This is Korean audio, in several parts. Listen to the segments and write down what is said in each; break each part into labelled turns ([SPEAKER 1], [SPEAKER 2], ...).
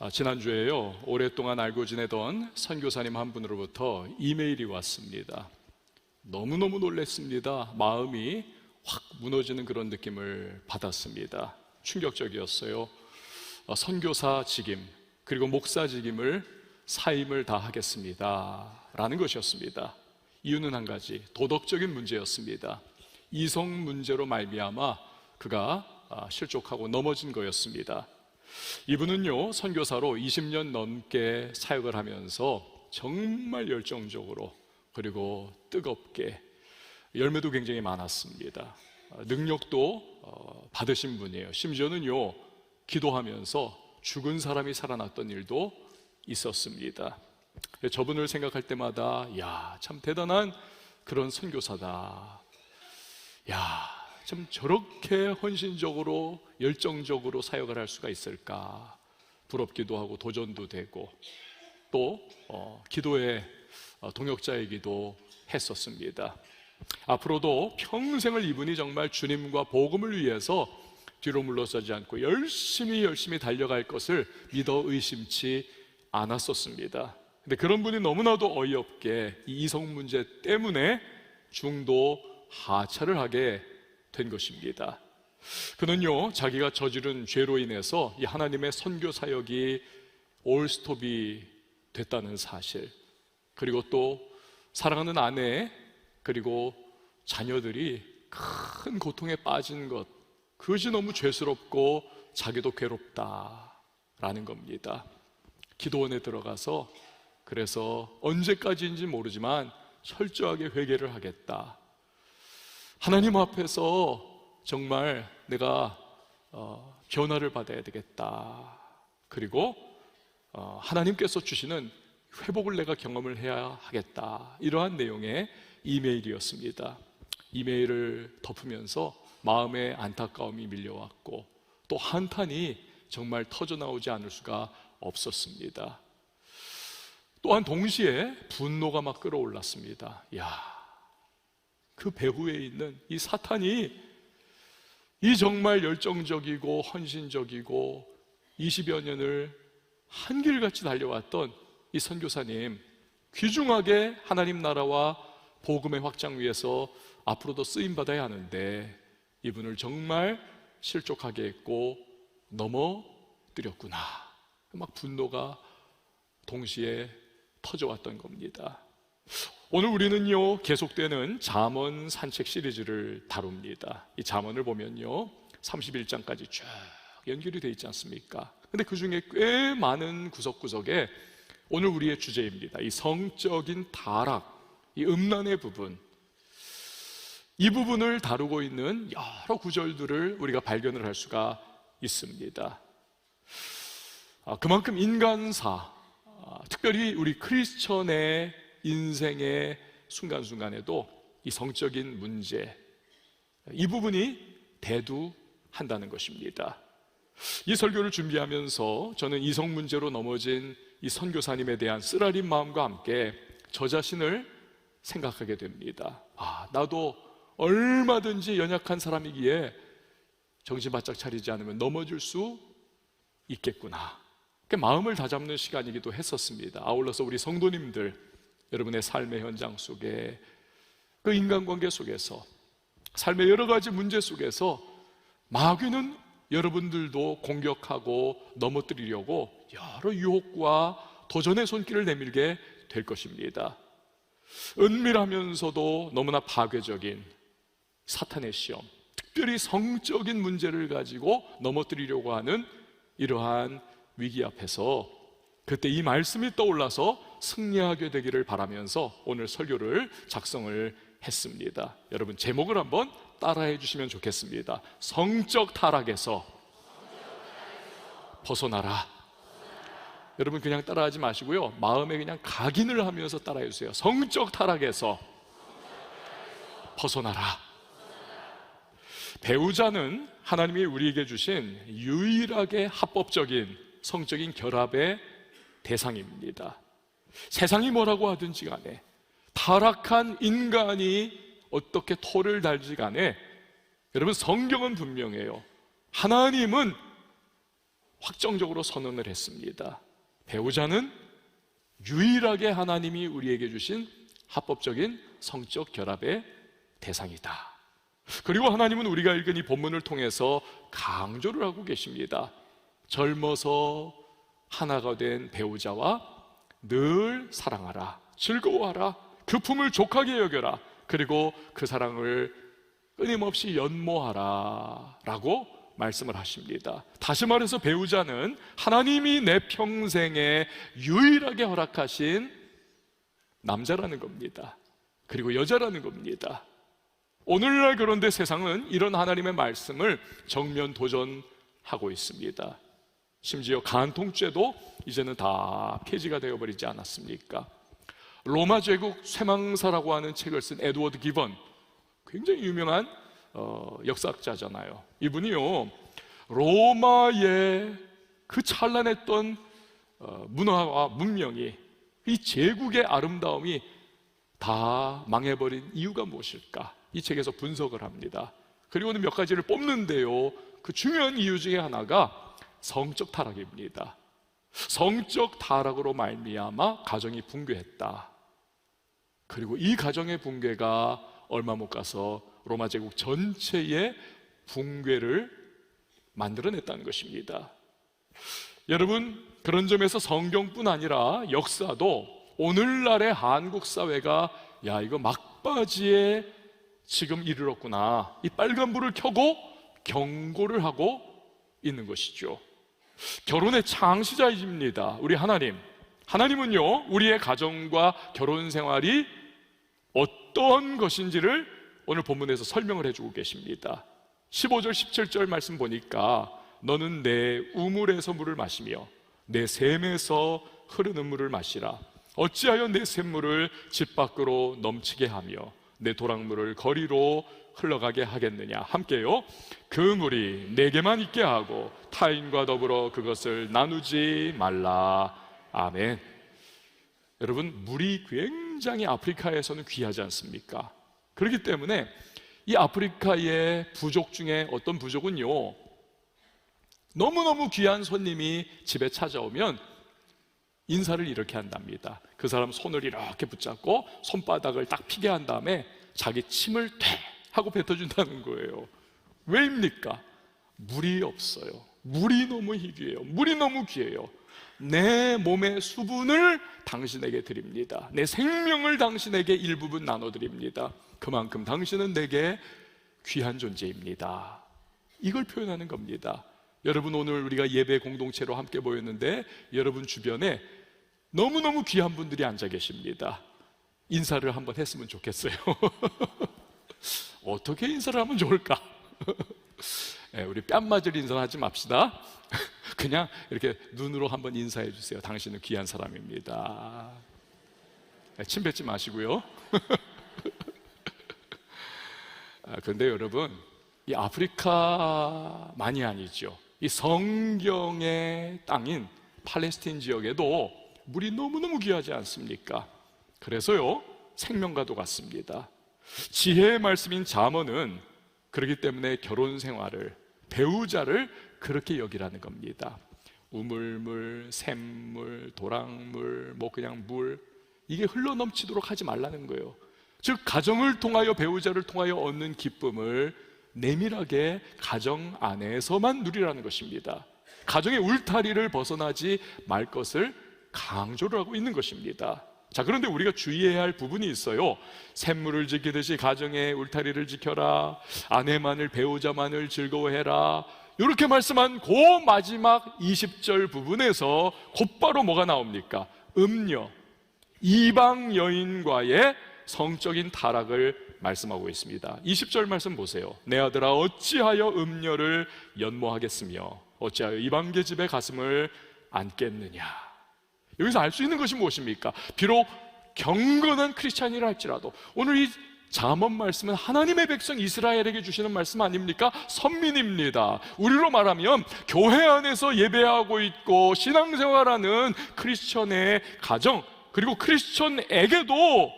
[SPEAKER 1] 지난주에요, 오랫동안 알고 지내던 선교사님 한 분으로부터 이메일이 왔습니다. 너무너무 놀랐습니다. 마음이 확 무너지는 그런 느낌을 받았습니다. 충격적이었어요. 선교사 직임 그리고 목사 직임을 사임을 다 하겠습니다 라는 것이었습니다. 이유는 한 가지, 도덕적인 문제였습니다. 이성 문제로 말미암아 그가 실족하고 넘어진 거였습니다. 이분은요, 선교사로 20년 넘게 사역을 하면서 정말 열정적으로 그리고 뜨겁게, 열매도 굉장히 많았습니다. 능력도 받으신 분이에요. 심지어는요, 기도하면서 죽은 사람이 살아났던 일도 있었습니다. 저분을 생각할 때마다 참 대단한 그런 선교사다, 참 저렇게 헌신적으로 열정적으로 사역을 할 수가 있을까, 부럽기도 하고 도전도 되고 또 기도의 동역자이기도 했었습니다. 앞으로도 평생을 이분이 정말 주님과 복음을 위해서 뒤로 물러서지 않고 열심히 달려갈 것을 믿어 의심치 않았었습니다. 근데 그런 분이 너무나도 어이없게 이 이성 문제 때문에 중도 하차를 하게 된 것입니다. 그는요, 자기가 저지른 죄로 인해서 이 하나님의 선교 사역이 올스톱이 됐다는 사실, 그리고 또 사랑하는 아내 그리고 자녀들이 큰 고통에 빠진 것, 그것이 너무 죄스럽고 자기도 괴롭다라는 겁니다. 기도원에 들어가서 그래서 언제까지인지 모르지만 철저하게 회개를 하겠다, 하나님 앞에서 정말 내가 변화를 받아야 되겠다, 그리고 하나님께서 주시는 회복을 내가 경험을 해야 하겠다, 이러한 내용의 이메일이었습니다. 이메일을 덮으면서 마음의 안타까움이 밀려왔고 또 한탄이 정말 터져나오지 않을 수가 없었습니다. 또한 동시에 분노가 막 끌어올랐습니다. 그 배후에 있는 이 사탄이, 이 정말 열정적이고 헌신적이고 20여 년을 한길같이 달려왔던 이 선교사님, 귀중하게 하나님 나라와 복음의 확장 위해서 앞으로도 쓰임받아야 하는데 이분을 정말 실족하게 했고 넘어뜨렸구나, 막 분노가 동시에 터져왔던 겁니다. 오늘 우리는요, 계속되는 잠언 산책 시리즈를 다룹니다. 이 잠언을 보면요, 31장까지 쭉 연결이 되어 있지 않습니까? 근데 그 중에 꽤 많은 구석구석에 오늘 우리의 주제입니다. 이 성적인 타락, 이 음란의 부분, 이 부분을 다루고 있는 여러 구절들을 우리가 발견을 할 수가 있습니다. 그만큼 인간사, 특별히 우리 크리스천의 인생의 순간순간에도 이 성적인 문제, 이 부분이 대두한다는 것입니다. 이 설교를 준비하면서 저는 이성 문제로 넘어진 이 선교사님에 대한 쓰라린 마음과 함께 저 자신을 생각하게 됩니다. 나도 얼마든지 연약한 사람이기에 정신 바짝 차리지 않으면 넘어질 수 있겠구나, 마음을 다잡는 시간이기도 했었습니다. 아울러서 우리 성도님들, 여러분의 삶의 현장 속에, 그 인간관계 속에서, 삶의 여러 가지 문제 속에서 마귀는 여러분들도 공격하고 넘어뜨리려고 여러 유혹과 도전의 손길을 내밀게 될 것입니다. 은밀하면서도 너무나 파괴적인 사탄의 시험, 특별히 성적인 문제를 가지고 넘어뜨리려고 하는 이러한 위기 앞에서 그때 이 말씀이 떠올라서 승리하게 되기를 바라면서 오늘 설교를 작성을 했습니다. 여러분, 제목을 한번 따라해 주시면 좋겠습니다. 성적 타락에서 벗어나라. 여러분, 그냥 따라하지 마시고요, 마음에 그냥 각인을 하면서 따라해 주세요. 성적 타락에서 벗어나라. 배우자는 하나님이 우리에게 주신 유일하게 합법적인 성적인 결합의 대상입니다. 세상이 뭐라고 하든지 간에, 타락한 인간이 어떻게 토를 달지 간에, 여러분, 성경은 분명해요. 하나님은 확정적으로 선언을 했습니다. 배우자는 유일하게 하나님이 우리에게 주신 합법적인 성적 결합의 대상이다. 그리고 하나님은 우리가 읽은 이 본문을 통해서 강조를 하고 계십니다. 젊어서 하나가 된 배우자와 늘 사랑하라, 즐거워하라, 그 품을 족하게 여겨라, 그리고 그 사랑을 끊임없이 연모하라 라고 말씀을 하십니다. 다시 말해서 배우자는 하나님이 내 평생에 유일하게 허락하신 남자라는 겁니다. 그리고 여자라는 겁니다. 오늘날 그런데 세상은 이런 하나님의 말씀을 정면 도전하고 있습니다. 심지어 간통죄도 이제는 다 폐지가 되어버리지 않았습니까? 로마 제국 쇠망사라고 하는 책을 쓴 에드워드 기번, 굉장히 유명한 역사학자잖아요. 이분이요, 로마의 그 찬란했던 문화와 문명이, 이 제국의 아름다움이 다 망해버린 이유가 무엇일까? 이 책에서 분석을 합니다. 그리고는 몇 가지를 뽑는데요, 그 중요한 이유 중에 하나가 성적 타락입니다. 성적 타락으로 말미암아 가정이 붕괴했다. 그리고 이 가정의 붕괴가 얼마 못 가서 로마 제국 전체의 붕괴를 만들어냈다는 것입니다. 여러분, 그런 점에서 성경뿐 아니라 역사도 오늘날의 한국 사회가 야, 이거 막바지에 지금 이르렀구나, 이 빨간불을 켜고 경고를 하고 있는 것이죠. 결혼의 창시자이십니다. 우리 하나님은요, 우리의 가정과 결혼 생활이 어떤 것인지를 오늘 본문에서 설명을 해주고 계십니다. 15절 17절 말씀 보니까 너는 내 우물에서 물을 마시며 내 샘에서 흐르는 물을 마시라. 어찌하여 내 샘물을 집 밖으로 넘치게 하며 내 도랑물을 거리로 흘러가게 하겠느냐. 함께요. 그 물이 내게만 있게 하고 타인과 더불어 그것을 나누지 말라. 아멘. 여러분, 물이 굉장히 아프리카에서는 귀하지 않습니까? 그렇기 때문에 이 아프리카의 부족 중에 어떤 부족은요, 너무너무 귀한 손님이 집에 찾아오면 인사를 이렇게 한답니다. 그 사람 손을 이렇게 붙잡고 손바닥을 딱 피게 한 다음에 자기 침을 퇴 하고 뱉어준다는 거예요. 왜입니까? 물이 없어요. 물이 너무 희귀해요. 물이 너무 귀해요. 내 몸의 수분을 당신에게 드립니다. 내 생명을 당신에게 일부분 나눠드립니다. 그만큼 당신은 내게 귀한 존재입니다. 이걸 표현하는 겁니다. 여러분, 오늘 우리가 예배 공동체로 함께 모였는데 여러분 주변에 너무너무 귀한 분들이 앉아 계십니다. 인사를 한번 했으면 좋겠어요. 어떻게 인사를 하면 좋을까? 우리 뺨 맞을 인사는 하지 맙시다. 그냥 이렇게 눈으로 한번 인사해 주세요. 당신은 귀한 사람입니다. 침 뱉지 마시고요. 그런데 여러분, 이 아프리카만이 아니죠. 이 성경의 땅인 팔레스틴 지역에도 물이 너무너무 귀하지 않습니까? 그래서요, 생명과도 같습니다. 지혜의 말씀인 잠언은 그렇기 때문에 결혼 생활을, 배우자를 그렇게 여기라는 겁니다. 우물물, 샘물, 도랑물, 그냥 물, 이게 흘러넘치도록 하지 말라는 거예요. 즉, 가정을 통하여, 배우자를 통하여 얻는 기쁨을 내밀하게 가정 안에서만 누리라는 것입니다. 가정의 울타리를 벗어나지 말 것을 강조를 하고 있는 것입니다. 자, 그런데 우리가 주의해야 할 부분이 있어요. 샘물을 지키듯이 가정의 울타리를 지켜라, 아내만을, 배우자만을 즐거워해라, 이렇게 말씀한 그 마지막 20절 부분에서 곧바로 뭐가 나옵니까? 음녀, 이방 여인과의 성적인 타락을 말씀하고 있습니다. 20절 말씀 보세요. 내 아들아, 어찌하여 음녀를 연모하겠으며 어찌하여 이방 계집의 가슴을 안겠느냐. 여기서 알 수 있는 것이 무엇입니까? 비록 경건한 크리스찬이라 할지라도 오늘 이 잠언 말씀은 하나님의 백성 이스라엘에게 주시는 말씀 아닙니까? 선민입니다. 우리로 말하면 교회 안에서 예배하고 있고 신앙생활하는 크리스천의 가정, 그리고 크리스천에게도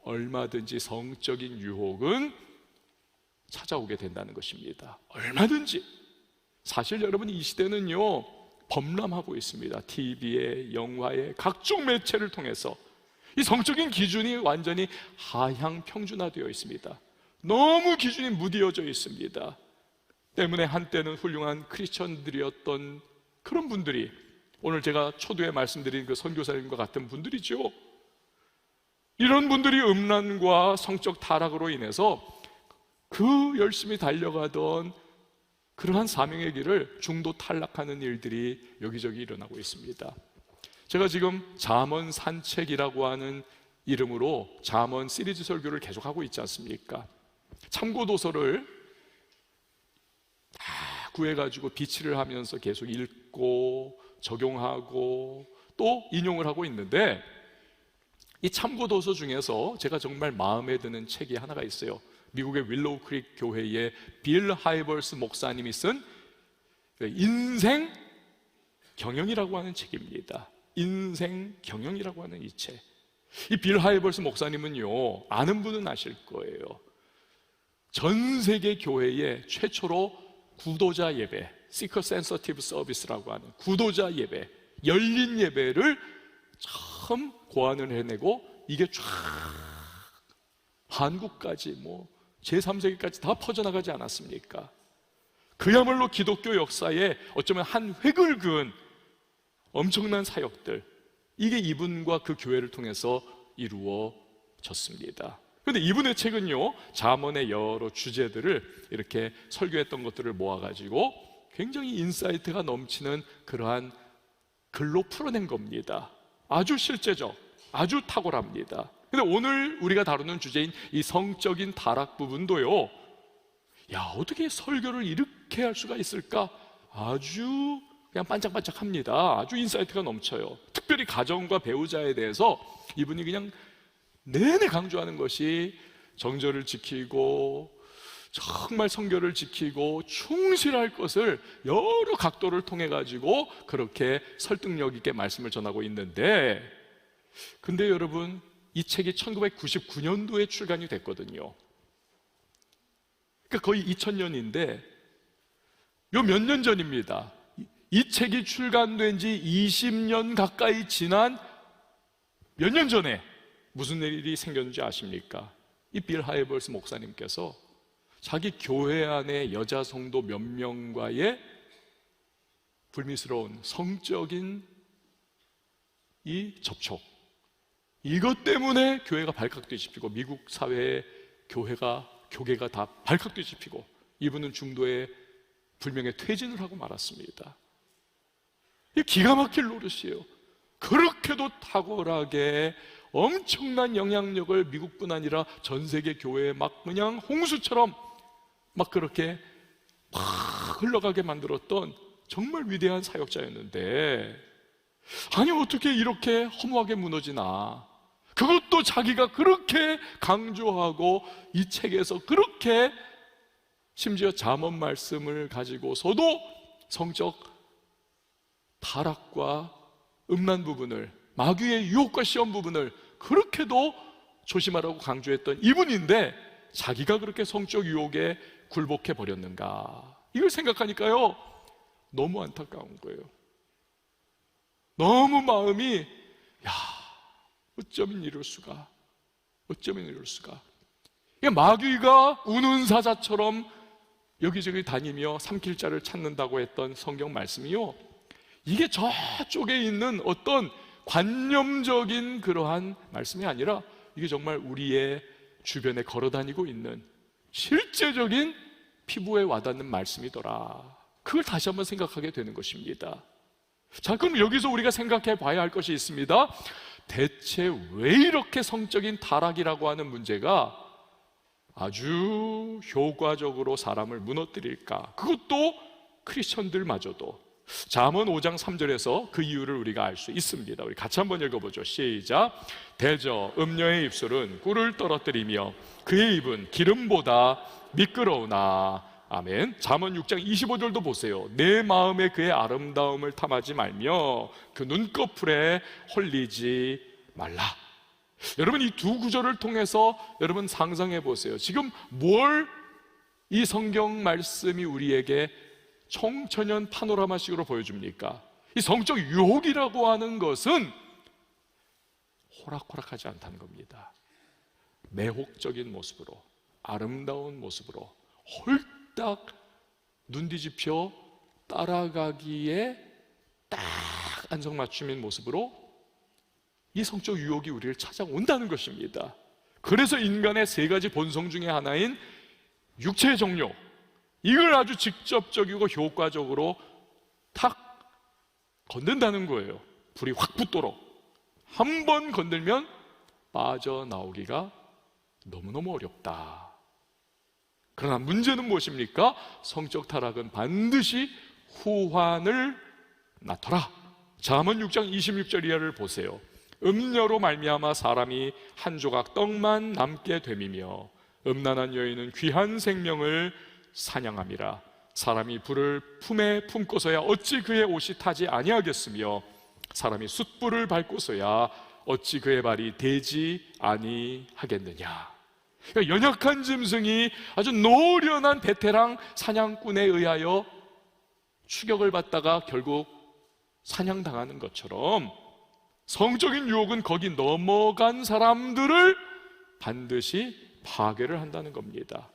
[SPEAKER 1] 얼마든지 성적인 유혹은 찾아오게 된다는 것입니다. 얼마든지. 사실 여러분, 이 시대는요, 범람하고 있습니다. TV에, 영화에, 각종 매체를 통해서 이 성적인 기준이 완전히 하향 평준화되어 있습니다. 너무 기준이 무디어져 있습니다. 때문에 한때는 훌륭한 크리스천들이었던 그런 분들이, 오늘 제가 초두에 말씀드린 그 선교사님과 같은 분들이죠. 이런 분들이 음란과 성적 타락으로 인해서 그 열심히 달려가던 그러한 사명의 길을 중도 탈락하는 일들이 여기저기 일어나고 있습니다. 제가 지금 잠언 산책이라고 하는 이름으로 잠언 시리즈 설교를 계속하고 있지 않습니까? 참고도서를 다 구해가지고 비치를 하면서 계속 읽고 적용하고 또 인용을 하고 있는데, 이 참고도서 중에서 제가 정말 마음에 드는 책이 하나가 있어요. 미국의 윌로우 크릭 교회의 빌 하이버스 목사님이 쓴 인생 경영이라고 하는 책입니다. 인생 경영이라고 하는 이 책. 이 빌 하이버스 목사님은요, 아는 분은 아실 거예요. 전 세계 교회에 최초로 구도자 예배, Seeker Sensitive Service라고 하는 구도자 예배, 열린 예배를 처음 고안을 해내고, 이게 쫙 한국까지 제3세기까지 다 퍼져나가지 않았습니까? 그야말로 기독교 역사에 어쩌면 한 획을 그은 엄청난 사역들, 이게 이분과 그 교회를 통해서 이루어졌습니다. 그런데 이분의 책은요, 잠언의 여러 주제들을 이렇게 설교했던 것들을 모아가지고 굉장히 인사이트가 넘치는 그러한 글로 풀어낸 겁니다. 아주 실제적, 아주 탁월합니다. 근데 오늘 우리가 다루는 주제인 이 성적인 타락 부분도요, 야, 어떻게 설교를 이렇게 할 수가 있을까? 아주 그냥 반짝반짝합니다. 아주 인사이트가 넘쳐요. 특별히 가정과 배우자에 대해서 이분이 그냥 내내 강조하는 것이 정절을 지키고 정말 성결을 지키고 충실할 것을 여러 각도를 통해 가지고 그렇게 설득력 있게 말씀을 전하고 있는데, 근데 여러분, 이 책이 1999년도에 출간이 됐거든요. 그러니까 거의 2000년인데 요 몇 년 전입니다. 이 책이 출간된 지 20년 가까이 지난 몇 년 전에 무슨 일이 생겼는지 아십니까? 이 빌 하이버스 목사님께서 자기 교회 안에 여자 성도 몇 명과의 불미스러운 성적인 이 접촉, 이것 때문에 교회가 발칵 뒤집히고 미국 사회의 교계가 다 발칵 뒤집히고 이분은 중도에 불명예 퇴진을 하고 말았습니다. 이 기가 막힐 노릇이에요. 그렇게도 탁월하게 엄청난 영향력을 미국뿐 아니라 전 세계 교회에 막 그냥 홍수처럼 막 그렇게 막 흘러가게 만들었던 정말 위대한 사역자였는데, 아니 어떻게 이렇게 허무하게 무너지나? 그것도 자기가 그렇게 강조하고 이 책에서 그렇게 심지어 잠언 말씀을 가지고서도 성적 타락과 음란 부분을, 마귀의 유혹과 시험 부분을 그렇게도 조심하라고 강조했던 이분인데 자기가 그렇게 성적 유혹에 굴복해 버렸는가? 이걸 생각하니까요, 너무 안타까운 거예요. 너무 마음이, 야, 어쩌면 이럴 수가, 어쩌면 이럴 수가. 마귀가 우는 사자처럼 여기저기 다니며 삼킬자를 찾는다고 했던 성경 말씀이요, 이게 저쪽에 있는 어떤 관념적인 그러한 말씀이 아니라 이게 정말 우리의 주변에 걸어다니고 있는 실제적인 피부에 와닿는 말씀이더라. 그걸 다시 한번 생각하게 되는 것입니다. 자, 그럼 여기서 우리가 생각해 봐야 할 것이 있습니다. 대체 왜 이렇게 성적인 타락이라고 하는 문제가 아주 효과적으로 사람을 무너뜨릴까? 그것도 크리스천들마저도. 잠언 5장 3절에서 그 이유를 우리가 알 수 있습니다. 우리 같이 한번 읽어보죠. 시작. 대저 음녀의 입술은 꿀을 떨어뜨리며 그의 입은 기름보다 미끄러우나. 아멘. 잠언 6장 25절도 보세요. 내 마음에 그의 아름다움을 탐하지 말며 그 눈꺼풀에 홀리지 말라. 여러분, 이 두 구절을 통해서 여러분 상상해 보세요. 지금 뭘 이 성경 말씀이 우리에게 청천연 파노라마식으로 보여줍니까? 이 성적 유혹이라고 하는 것은 호락호락하지 않다는 겁니다. 매혹적인 모습으로, 아름다운 모습으로 홀딱 눈 뒤집혀 따라가기에 딱 안성맞춤인 모습으로 이 성적 유혹이 우리를 찾아온다는 것입니다. 그래서 인간의 세 가지 본성 중에 하나인 육체의 정욕, 이걸 아주 직접적이고 효과적으로 탁 건든다는 거예요. 불이 확 붙도록. 한 번 건들면 빠져나오기가 너무너무 어렵다. 그러나 문제는 무엇입니까? 성적 타락은 반드시 후환을 낳더라. 잠언 6장 26절 이하를 보세요. 음녀로 말미암아 사람이 한 조각 떡만 남게 됨이며 음란한 여인은 귀한 생명을 사냥함이라. 사람이 불을 품에 품고서야 어찌 그의 옷이 타지 아니하겠으며 사람이 숯불을 밟고서야 어찌 그의 발이 되지 아니하겠느냐. 그러니까 연약한 짐승이 아주 노련한 베테랑 사냥꾼에 의하여 추격을 받다가 결국 사냥당하는 것처럼 성적인 유혹은 거기 넘어간 사람들을 반드시 파괴를 한다는 겁니다.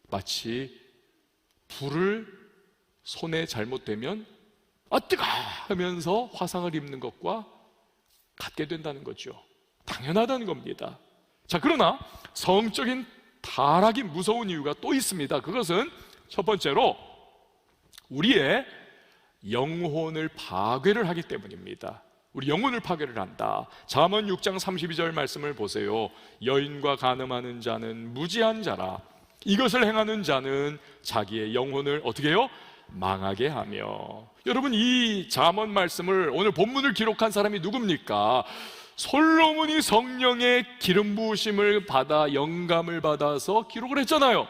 [SPEAKER 1] 마치 불을 손에 잘못되면 뜨거! 하면서 화상을 입는 것과 같게 된다는 거죠. 당연하다는 겁니다. 자, 그러나 성적인 타락이 무서운 이유가 또 있습니다. 그것은 첫 번째로 우리의 영혼을 파괴를 하기 때문입니다. 우리 영혼을 파괴를 한다. 잠언 6장 32절 말씀을 보세요. 여인과 간음하는 자는 무지한 자라. 이것을 행하는 자는 자기의 영혼을 어떻게 해요? 망하게 하며. 여러분, 이 잠언 말씀을 오늘 본문을 기록한 사람이 누굽니까? 솔로몬이 성령의 기름 부으심을 받아 영감을 받아서 기록을 했잖아요.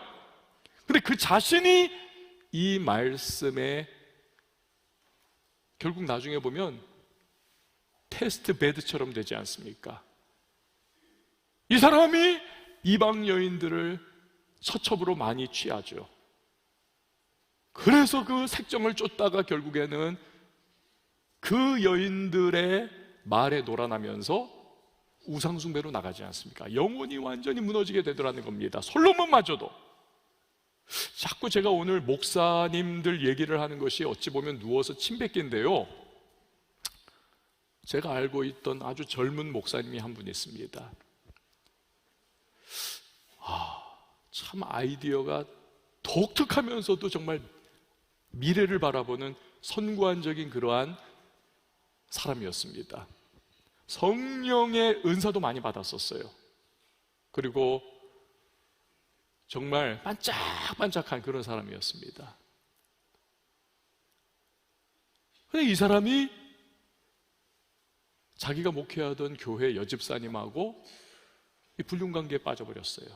[SPEAKER 1] 근데 그 자신이 이 말씀에 결국 나중에 보면 테스트 베드처럼 되지 않습니까? 이 사람이 이방 여인들을 서첩으로 많이 취하죠. 그래서 그 색정을 쫓다가 결국에는 그 여인들의 말에 놀아나면서 우상숭배로 나가지 않습니까? 영혼이 완전히 무너지게 되더라는 겁니다. 솔로몬마저도. 자꾸 제가 오늘 목사님들 얘기를 하는 것이 어찌 보면 누워서 침 뱉기인데요, 제가 알고 있던 아주 젊은 목사님이 한 분 있습니다. 참 아이디어가 독특하면서도 정말 미래를 바라보는 선구안적인 그러한 사람이었습니다. 성령의 은사도 많이 받았었어요. 그리고 정말 반짝반짝한 그런 사람이었습니다. 근데 이 사람이 자기가 목회하던 교회 여집사님하고 이 불륜관계에 빠져버렸어요.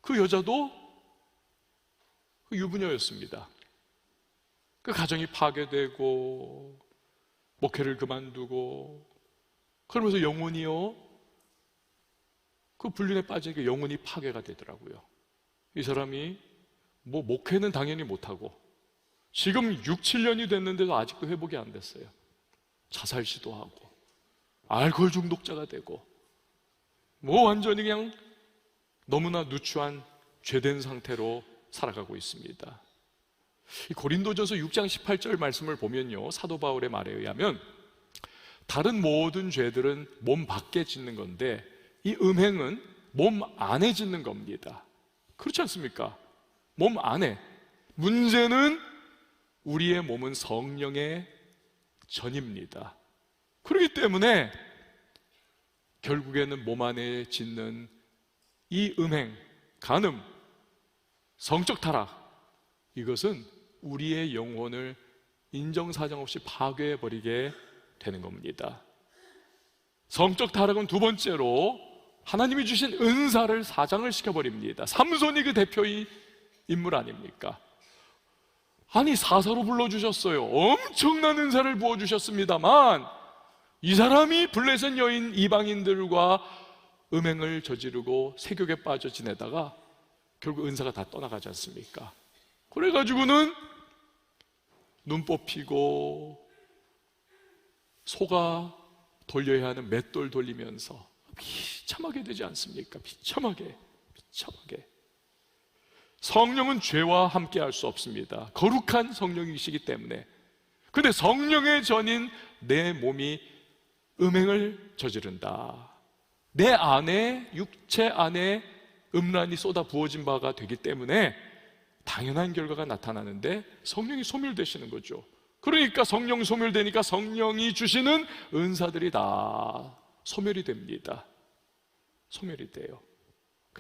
[SPEAKER 1] 그 여자도 유부녀였습니다. 그 가정이 파괴되고 목회를 그만두고 그러면서 영혼이요, 그 불륜에 빠지니까 영혼이 파괴가 되더라고요. 이 사람이 목회는 당연히 못하고 지금 6, 7년이 됐는데도 아직도 회복이 안 됐어요. 자살 시도하고 알코올 중독자가 되고 완전히 그냥 너무나 누추한 죄된 상태로 살아가고 있습니다. 이 고린도전서 6장 18절 말씀을 보면요, 사도 바울의 말에 의하면 다른 모든 죄들은 몸 밖에 짓는 건데 이 음행은 몸 안에 짓는 겁니다. 그렇지 않습니까? 몸 안에. 문제는 우리의 몸은 성령의 전입니다. 그렇기 때문에 결국에는 몸 안에 짓는 이 음행, 간음, 성적 타락, 이것은 우리의 영혼을 인정사정 없이 파괴해버리게 되는 겁니다. 성적 타락은 두 번째로 하나님이 주신 은사를 사장을 시켜버립니다. 삼손이 그 대표의 인물 아닙니까? 아니, 사사로 불러주셨어요. 엄청난 은사를 부어주셨습니다만 이 사람이 블레셋 여인 이방인들과 음행을 저지르고 세욕에 빠져 지내다가 결국 은사가 다 떠나가지 않습니까? 그래가지고는 눈 뽑히고 소가 돌려야 하는 맷돌 돌리면서 비참하게 되지 않습니까? 비참하게. 성령은 죄와 함께 할 수 없습니다. 거룩한 성령이시기 때문에. 근데 성령의 전인 내 몸이 음행을 저지른다. 내 안에, 육체 안에 음란이 쏟아 부어진 바가 되기 때문에 당연한 결과가 나타나는데 성령이 소멸되시는 거죠. 그러니까 성령이 소멸되니까 성령이 주시는 은사들이 다 소멸이 됩니다. 소멸이 돼요.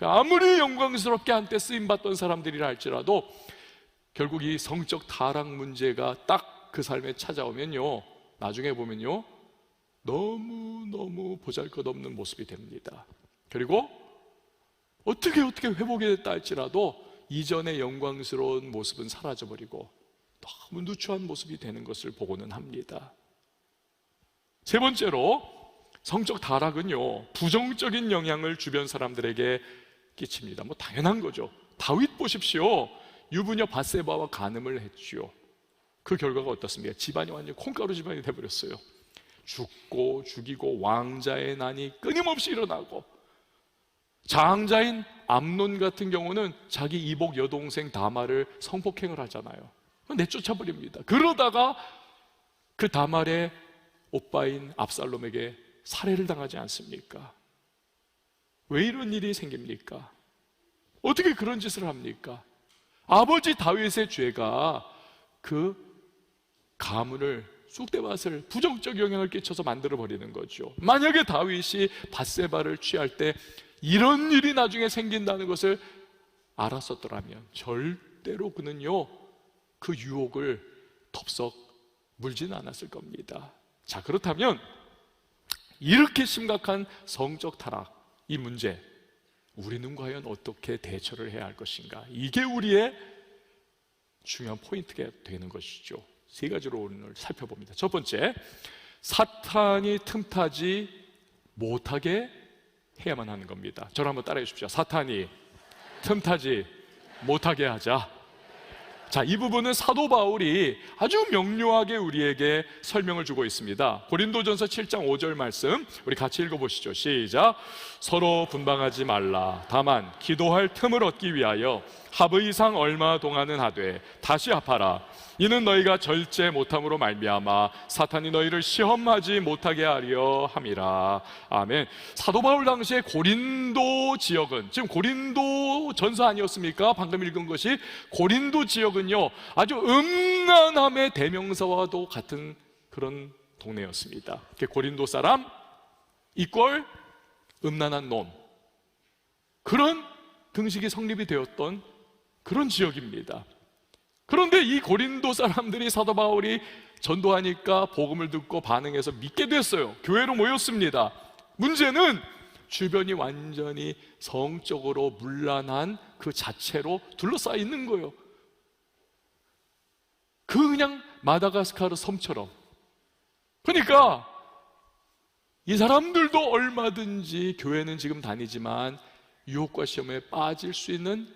[SPEAKER 1] 아무리 영광스럽게 한때 쓰임받던 사람들이라 할지라도 결국 이 성적 타락 문제가 딱 그 삶에 찾아오면요, 나중에 보면요, 너무너무 보잘것없는 모습이 됩니다. 그리고 어떻게 회복이 됐다 할지라도 이전의 영광스러운 모습은 사라져버리고 너무 누추한 모습이 되는 것을 보고는 합니다. 세 번째로, 성적 타락은요, 부정적인 영향을 주변 사람들에게 끼칩니다. 뭐 당연한 거죠. 다윗 보십시오. 유부녀 밧세바와 간음을 했지요. 그 결과가 어떻습니까? 집안이 완전히 콩가루 집안이 돼버렸어요. 죽고 죽이고 왕자의 난이 끊임없이 일어나고, 장자인 암논 같은 경우는 자기 이복 여동생 다말을 성폭행을 하잖아요. 내쫓아버립니다. 그러다가 그 다말의 오빠인 압살롬에게 살해를 당하지 않습니까? 왜 이런 일이 생깁니까? 어떻게 그런 짓을 합니까? 아버지 다윗의 죄가 그 가문을, 쑥대밭을 부정적 영향을 끼쳐서 만들어버리는 거죠. 만약에 다윗이 밧세바를 취할 때 이런 일이 나중에 생긴다는 것을 알았었더라면 절대로 그는요, 그 유혹을 덥석 물지는 않았을 겁니다. 자, 그렇다면 이렇게 심각한 성적 타락, 이 문제, 우리는 과연 어떻게 대처를 해야 할 것인가? 이게 우리의 중요한 포인트가 되는 것이죠. 세 가지로 오늘 살펴봅니다. 첫 번째, 사탄이 틈타지 못하게 해야만 하는 겁니다. 저를 한번 따라해 주십시오. 사탄이 틈타지 못하게 하자. 자, 이 부분은 사도 바울이 아주 명료하게 우리에게 설명을 주고 있습니다. 고린도전서 7장 5절 말씀 우리 같이 읽어보시죠. 시작. 서로 분방하지 말라. 다만 기도할 틈을 얻기 위하여 합의 이상 얼마 동안은 하되 다시 합하라. 이는 너희가 절제 못함으로 말미암아 사탄이 너희를 시험하지 못하게 하려 함이라. 아멘. 사도 바울 당시에 고린도 지역은, 지금 고린도 전서 아니었습니까? 방금 읽은 것이. 고린도 지역은요, 아주 음란함의 대명사와도 같은 그런 동네였습니다. 고린도 사람 이꼴 음란한 놈, 그런 등식이 성립이 되었던 그런 지역입니다. 그런데 이 고린도 사람들이 사도 바울이 전도하니까 복음을 듣고 반응해서 믿게 됐어요. 교회로 모였습니다. 문제는 주변이 완전히 성적으로 문란한 그 자체로 둘러싸여 있는 거예요. 그냥 마다가스카르 섬처럼. 그러니까 이 사람들도 얼마든지 교회는 지금 다니지만 유혹과 시험에 빠질 수 있는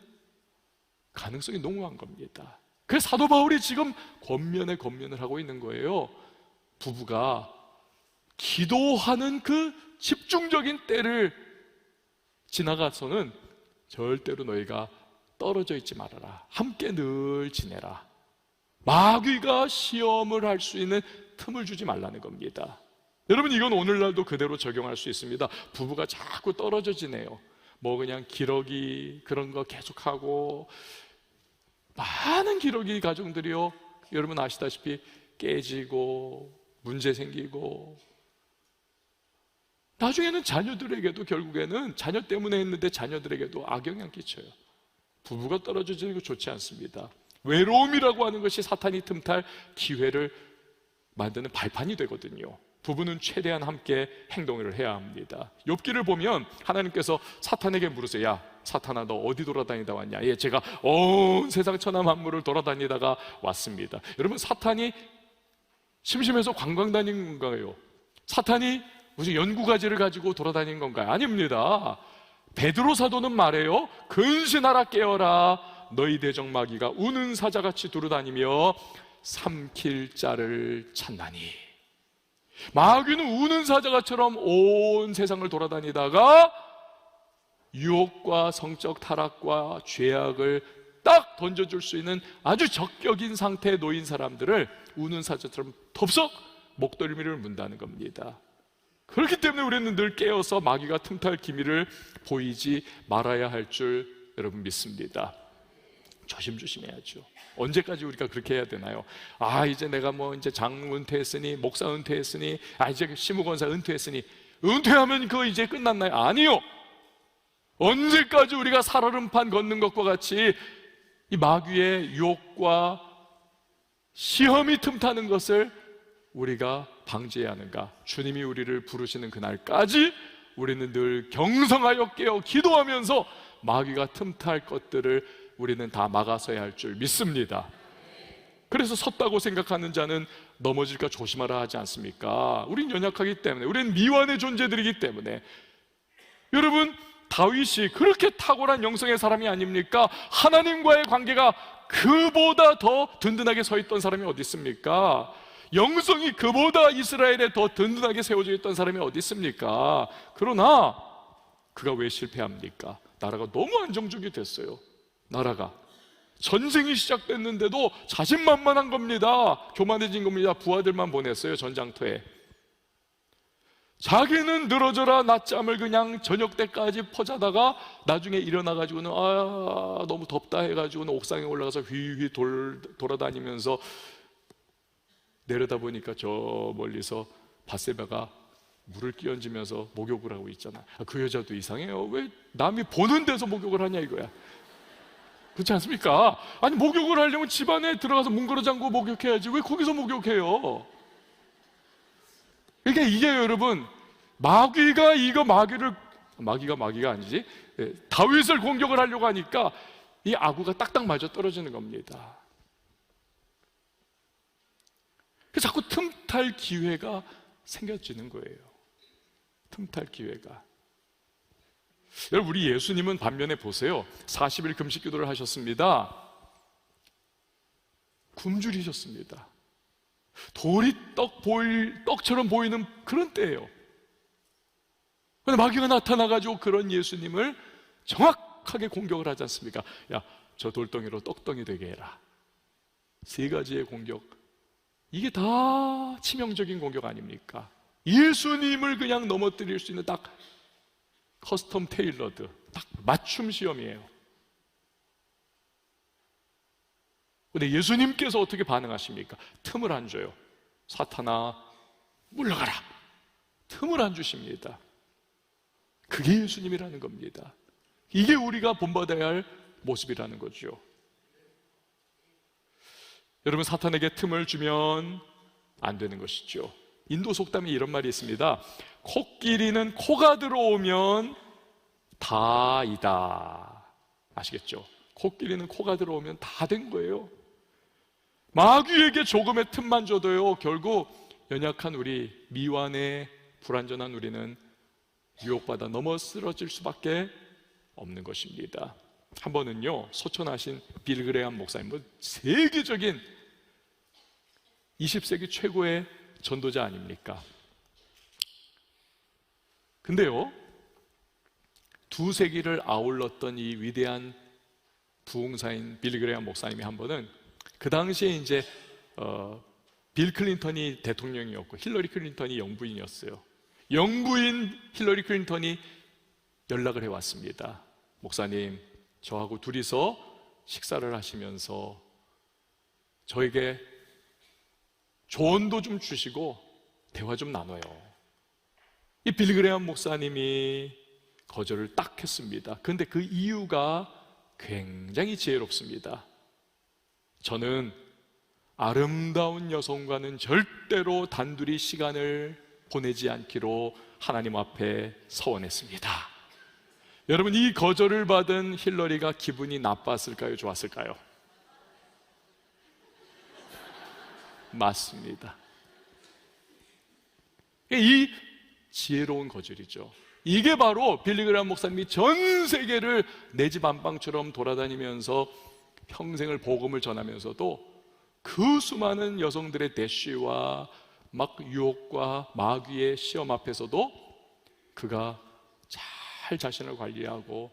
[SPEAKER 1] 가능성이 농후한 겁니다. 그래서 사도 바울이 지금 권면을 하고 있는 거예요. 부부가 기도하는 그 집중적인 때를 지나가서는 절대로 너희가 떨어져 있지 말아라. 함께 늘 지내라. 마귀가 시험을 할 수 있는 틈을 주지 말라는 겁니다. 여러분, 이건 오늘날도 그대로 적용할 수 있습니다. 부부가 자꾸 떨어져 지내요. 뭐 그냥 기러기 그런 거 계속하고, 많은 기러기 가정들이요, 여러분 아시다시피 깨지고 문제 생기고, 나중에는 자녀들에게도, 결국에는 자녀 때문에 했는데 자녀들에게도 악영향 끼쳐요. 부부가 떨어져 지는 거 좋지 않습니다. 외로움이라고 하는 것이 사탄이 틈탈 기회를 만드는 발판이 되거든요. 부부는 최대한 함께 행동을 해야 합니다. 욥기를 보면 하나님께서 사탄에게 물으세요. 야, 사탄아, 너 어디 돌아다니다 왔냐? 예, 제가 온 세상 천하 만물을 돌아다니다가 왔습니다. 여러분, 사탄이 심심해서 관광 다닌 건가요? 사탄이 무슨 연구가지를 가지고 돌아다닌 건가요? 아닙니다. 베드로 사도는 말해요. 근신하라 깨어라. 너희 대적 마귀가 우는 사자같이 두루다니며 삼킬 자를 찾나니. 마귀는 우는 사자처럼 온 세상을 돌아다니다가 유혹과 성적 타락과 죄악을 딱 던져줄 수 있는 아주 적격인 상태에 놓인 사람들을 우는 사자처럼 덥석 목덜미를 문다는 겁니다. 그렇기 때문에 우리는 늘 깨어서 마귀가 틈탈 기미를 보이지 말아야 할 줄 여러분 믿습니다. 조심조심해야죠. 언제까지 우리가 그렇게 해야 되나요? 이제 내가 이제 장로 은퇴했으니, 목사 은퇴했으니, 이제 시무권사 은퇴했으니, 은퇴하면 그거 이제 끝났나요? 아니요. 언제까지 우리가 살얼음판 걷는 것과 같이 이 마귀의 유혹과 시험이 틈타는 것을 우리가 방지해야 하는가? 주님이 우리를 부르시는 그날까지 우리는 늘 경성하여 깨어 기도하면서 마귀가 틈탈 것들을 우리는 다 막아서야 할 줄 믿습니다. 그래서 섰다고 생각하는 자는 넘어질까 조심하라 하지 않습니까? 우린 연약하기 때문에, 우리는 미완의 존재들이기 때문에. 여러분, 다윗이 그렇게 탁월한 영성의 사람이 아닙니까? 하나님과의 관계가 그보다 더 든든하게 서 있던 사람이 어디 있습니까? 영성이 그보다 이스라엘에 더 든든하게 세워져 있던 사람이 어디 있습니까? 그러나 그가 왜 실패합니까? 나라가 너무 안정적이 됐어요. 나라가 전쟁이 시작됐는데도 자신만만한 겁니다. 교만해진 겁니다. 부하들만 보냈어요, 전장터에. 자기는 늘어져라 낮잠을 그냥 저녁 때까지 퍼자다가 나중에 일어나가지고는 너무 덥다 해가지고는 옥상에 올라가서 휘휘 돌아다니면서 내려다보니까 저 멀리서 밧세바가 물을 끼얹으면서 목욕을 하고 있잖아. 그 여자도 이상해요. 왜 남이 보는 데서 목욕을 하냐 이거야. 그렇지 않습니까? 아니, 목욕을 하려면 집안에 들어가서 문 걸어 잠그고 목욕해야지 왜 거기서 목욕해요? 그러니까 이게 여러분, 마귀가 아니지, 다윗을 공격을 하려고 하니까 이 아구가 딱딱 맞아 떨어지는 겁니다. 그래서 자꾸 틈탈 기회가 생겨지는 거예요. 틈탈 기회가. 여러분, 우리 예수님은 반면에 보세요. 40일 금식 기도를 하셨습니다. 굶주리셨습니다. 돌이 떡처럼 보이는 그런 때예요. 그런데 마귀가 나타나가지고 그런 예수님을 정확하게 공격을 하지 않습니까? 야, 저 돌덩이로 떡덩이 되게 해라. 3가지의 공격. 이게 다 치명적인 공격 아닙니까? 예수님을 그냥 넘어뜨릴 수 있는 딱 커스텀 테일러드, 딱 맞춤 시험이에요. 근데 예수님께서 어떻게 반응하십니까? 틈을 안 줘요. 사탄아, 물러가라. 틈을 안 주십니다. 그게 예수님이라는 겁니다. 이게 우리가 본받아야 할 모습이라는 거죠. 여러분, 사탄에게 틈을 주면 안 되는 것이죠. 인도 속담에 이런 말이 있습니다. 코끼리는 코가 들어오면 다이다. 아시겠죠? 코끼리는 코가 들어오면 다 된 거예요. 마귀에게 조금의 틈만 줘도요, 결국 연약한 우리, 미완의 불완전한 우리는 유혹받아 넘어 쓰러질 수밖에 없는 것입니다. 한 번은요, 소천하신 빌 그레이엄 목사님, 세계적인 20세기 최고의 전도자 아닙니까? 근데요, 2세기를 아울렀던 이 위대한 부흥사인 빌 그레이엄 목사님이 한 번은, 그 당시에 이제 빌 클린턴이 대통령이었고 힐러리 클린턴이 영부인이었어요. 영부인 힐러리 클린턴이 연락을 해왔습니다. 목사님, 저하고 둘이서 식사를 하시면서 저에게 조언도 좀 주시고 대화 좀 나눠요. 이 빌 그레이엄 목사님이 거절을 딱 했습니다. 그런데 그 이유가 굉장히 지혜롭습니다. 저는 아름다운 여성과는 절대로 단둘이 시간을 보내지 않기로 하나님 앞에 서원했습니다. 여러분, 이 거절을 받은 힐러리가 기분이 나빴을까요? 좋았을까요? 맞습니다. 이 지혜로운 거절이죠. 이게 바로 빌리 그레이엄 목사님이 전 세계를 내 집 안방처럼 돌아다니면서 평생을 복음을 전하면서도 그 수많은 여성들의 대쉬와 막 유혹과 마귀의 시험 앞에서도 그가 잘 자신을 관리하고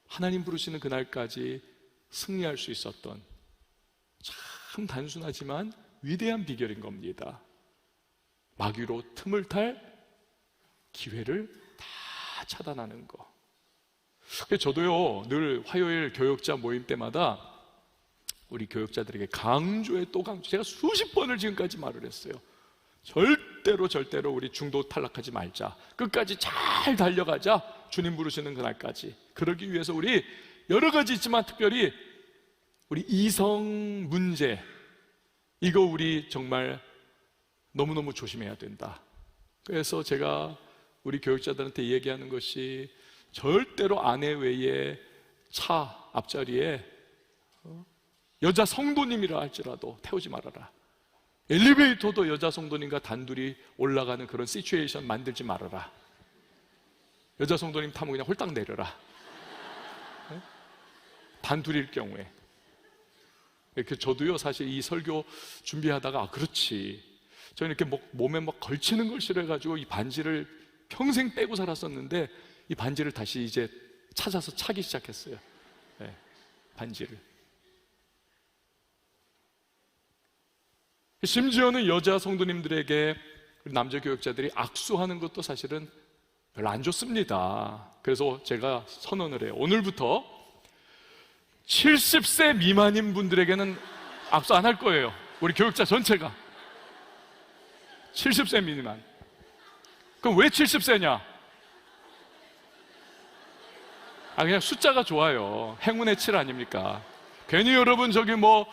[SPEAKER 1] 하나님 부르시는 그날까지 승리할 수 있었던 참 단순하지만 위대한 비결인 겁니다. 마귀로 틈을 탈 기회를 다 차단하는 거. 저도요, 늘 화요일 교역자 모임 때마다 우리 교역자들에게 강조에 또 강조, 제가 수십 번을 지금까지 말을 했어요. 절대로 우리 중도 탈락하지 말자. 끝까지 잘 달려가자. 주님 부르시는 그날까지. 그러기 위해서 우리 여러 가지 있지만 특별히 우리 이성 문제, 이거 우리 정말 너무너무 조심해야 된다. 그래서 제가 우리 교육자들한테 얘기하는 것이 절대로 아내 외에 차 앞자리에 여자 성도님이라 할지라도 태우지 말아라. 엘리베이터도 여자 성도님과 단둘이 올라가는 그런 시츄에이션 만들지 말아라. 여자 성도님 타면 그냥 홀딱 내려라. 단둘일 경우에. 이렇게 저도요, 사실 이 설교 준비하다가 그렇지, 저는 이렇게 몸에 막 걸치는 걸 싫어해가지고 이 반지를 평생 빼고 살았었는데 이 반지를 다시 이제 찾아서 차기 시작했어요. 네, 반지를. 심지어는 여자 성도님들에게 남자 교역자들이 악수하는 것도 사실은 별로 안 좋습니다. 그래서 제가 선언을 해요. 오늘부터 70세 미만인 분들에게는 악수 안 할 거예요. 우리 교역자 전체가 70세 미만. 그럼 왜 70세냐? 그냥 숫자가 좋아요. 행운의 7 아닙니까? 괜히 여러분 저기 뭐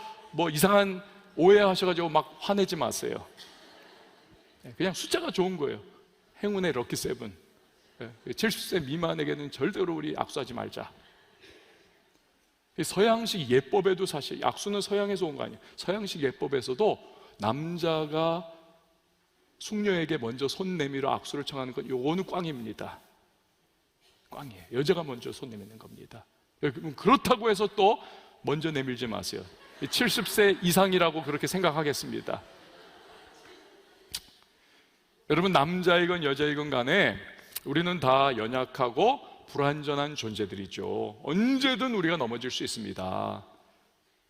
[SPEAKER 1] 이상한 오해하셔가지고 막 화내지 마세요. 그냥 숫자가 좋은 거예요. 행운의 럭키 7. 70세 미만에게는 절대로 우리 악수하지 말자. 서양식 예법에도 사실 악수는 서양에서 온 거 아니에요. 서양식 예법에서도 남자가 숙녀에게 먼저 손 내밀어 악수를 청하는 것, 요거는 꽝입니다. 꽝이에요. 여자가 먼저 손 내미는 겁니다. 그렇다고 해서 또 먼저 내밀지 마세요. 70세 이상이라고 그렇게 생각하겠습니다. 여러분, 남자이건 여자이건 간에 우리는 다 연약하고 불완전한 존재들이죠. 언제든 우리가 넘어질 수 있습니다.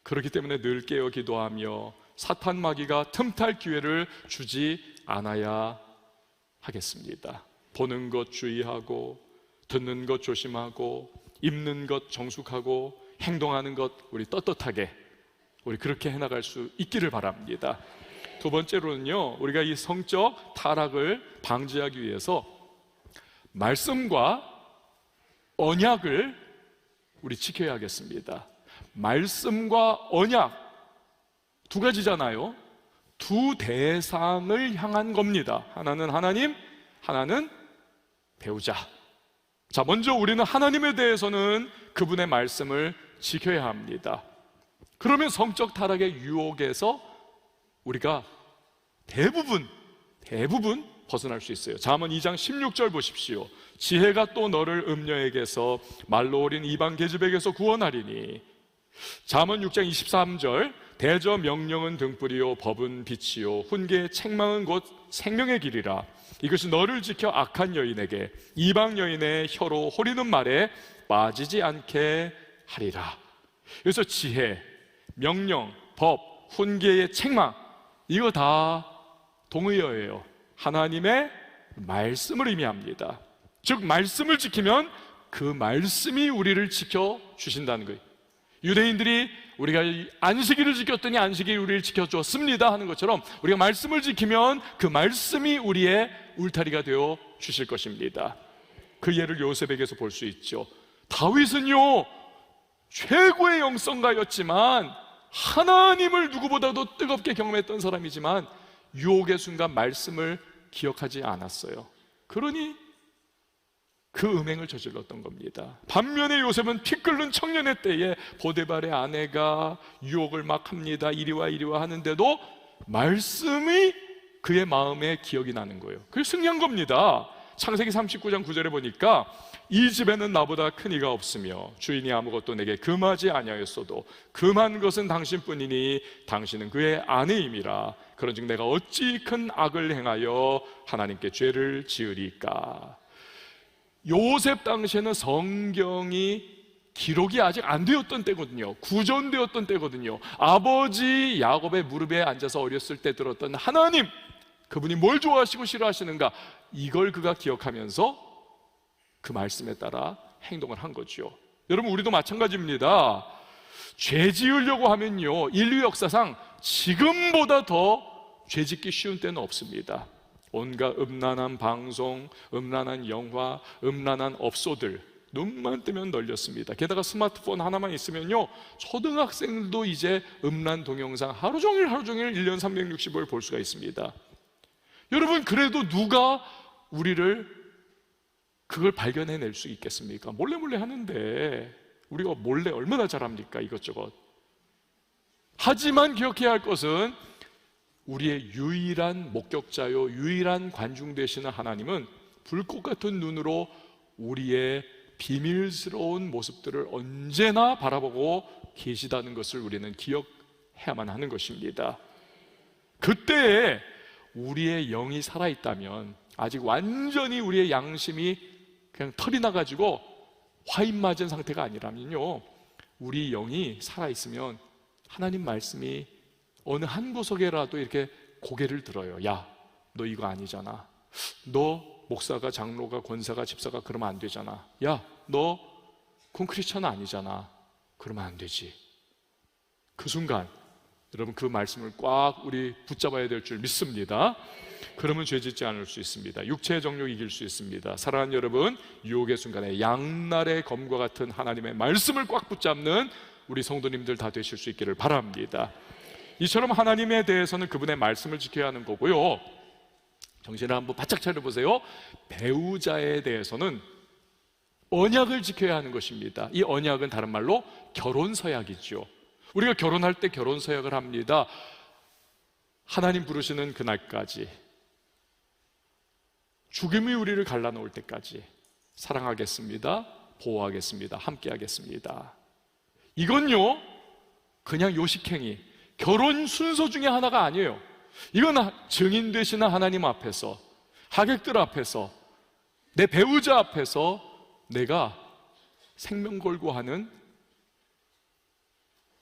[SPEAKER 1] 그렇기 때문에 늘 깨어 기도하며 사탄 마귀가 틈탈 기회를 주지 않아야 하겠습니다. 보는 것 주의하고, 듣는 것 조심하고, 입는 것 정숙하고, 행동하는 것 우리 떳떳하게 우리 그렇게 해나갈 수 있기를 바랍니다. 두 번째로는요, 우리가 이 성적 타락을 방지하기 위해서 말씀과 언약을 우리 지켜야 하겠습니다. 말씀과 언약 두 가지잖아요. 두 대상을 향한 겁니다. 하나는 하나님, 하나는 배우자. 자, 먼저 우리는 하나님에 대해서는 그분의 말씀을 지켜야 합니다. 그러면 성적 타락의 유혹에서 우리가 대부분 벗어날 수 있어요. 잠언 2장 16절 보십시오. 지혜가 또 너를 음녀에게서 말로 어린 이방 계집에게서 구원하리니. 잠언 6장 23절 대저 명령은 등불이요 법은 빛이요 훈계의 책망은 곧 생명의 길이라. 이것이 너를 지켜 악한 여인에게 이방 여인의 혀로 호리는 말에 빠지지 않게 하리라. 그래서 지혜, 명령, 법, 훈계의 책망, 이거 다 동의어예요. 하나님의 말씀을 의미합니다. 즉 말씀을 지키면 그 말씀이 우리를 지켜주신다는 거예요. 유대인들이 우리가 안식일을 지켰더니 안식일이 우리를 지켜줬습니다 하는 것처럼 우리가 말씀을 지키면 그 말씀이 우리의 울타리가 되어 주실 것입니다. 그 예를 요셉에게서 볼 수 있죠. 다윗은요 최고의 영성가였지만 하나님을 누구보다도 뜨겁게 경험했던 사람이지만 유혹의 순간 말씀을 기억하지 않았어요. 그러니 그 음행을 저질렀던 겁니다. 반면에 요셉은 피 끓는 청년의 때에 보디발의 아내가 유혹을 막 합니다. 이리와 이리와 하는데도 말씀이 그의 마음에 기억이 나는 거예요. 그게 승리한 겁니다. 창세기 39장 9절에 보니까 이 집에는 나보다 큰 이가 없으며 주인이 아무것도 내게 금하지 아니하였어도 금한 것은 당신뿐이니 당신은 그의 아내임이라. 그런즉 내가 어찌 큰 악을 행하여 하나님께 죄를 지으리까. 요셉 당시에는 성경이 기록이 아직 안 되었던 때거든요. 구전되었던 때거든요. 아버지 야곱의 무릎에 앉아서 어렸을 때 들었던 하나님, 그분이 뭘 좋아하시고 싫어하시는가, 이걸 그가 기억하면서 그 말씀에 따라 행동을 한 거죠. 여러분, 우리도 마찬가지입니다. 죄 지으려고 하면요, 인류 역사상 지금보다 더 죄 짓기 쉬운 때는 없습니다. 온갖 음란한 방송, 음란한 영화, 음란한 업소들 눈만 뜨면 널렸습니다. 게다가 스마트폰 하나만 있으면요, 초등학생들도 이제 음란 동영상 하루 종일 1년 365일 볼 수가 있습니다. 여러분, 그래도 누가 우리를 그걸 발견해낼 수 있겠습니까? 몰래 하는데 우리가 몰래 얼마나 잘합니까? 이것저것. 하지만 기억해야 할 것은 우리의 유일한 목격자요, 유일한 관중 되시는 하나님은 불꽃 같은 눈으로 우리의 비밀스러운 모습들을 언제나 바라보고 계시다는 것을 우리는 기억해야만 하는 것입니다. 그때에 우리의 영이 살아있다면, 아직 완전히 우리의 양심이 그냥 털이 나가지고 화인 맞은 상태가 아니라면요, 우리 영이 살아있으면 하나님 말씀이 어느 한 구석에라도 이렇게 고개를 들어요. 야, 너 이거 아니잖아. 너 목사가, 장로가, 권사가, 집사가 그러면 안 되잖아. 야, 너 콘크리션 아니잖아. 그러면 안 되지. 그 순간 여러분, 그 말씀을 꽉 우리 붙잡아야 될 줄 믿습니다. 그러면 죄 짓지 않을 수 있습니다. 육체의 정욕 이길 수 있습니다. 사랑하는 여러분, 유혹의 순간에 양날의 검과 같은 하나님의 말씀을 꽉 붙잡는 우리 성도님들 다 되실 수 있기를 바랍니다. 이처럼 하나님에 대해서는 그분의 말씀을 지켜야 하는 거고요, 정신을 한번 바짝 차려보세요. 배우자에 대해서는 언약을 지켜야 하는 것입니다. 이 언약은 다른 말로 결혼서약이죠. 우리가 결혼할 때 결혼서약을 합니다. 하나님 부르시는 그날까지, 죽음이 우리를 갈라놓을 때까지 사랑하겠습니다, 보호하겠습니다, 함께하겠습니다. 이건요, 그냥 요식행위, 결혼 순서 중에 하나가 아니에요. 이건 증인 되시는 하나님 앞에서, 하객들 앞에서, 내 배우자 앞에서 내가 생명 걸고 하는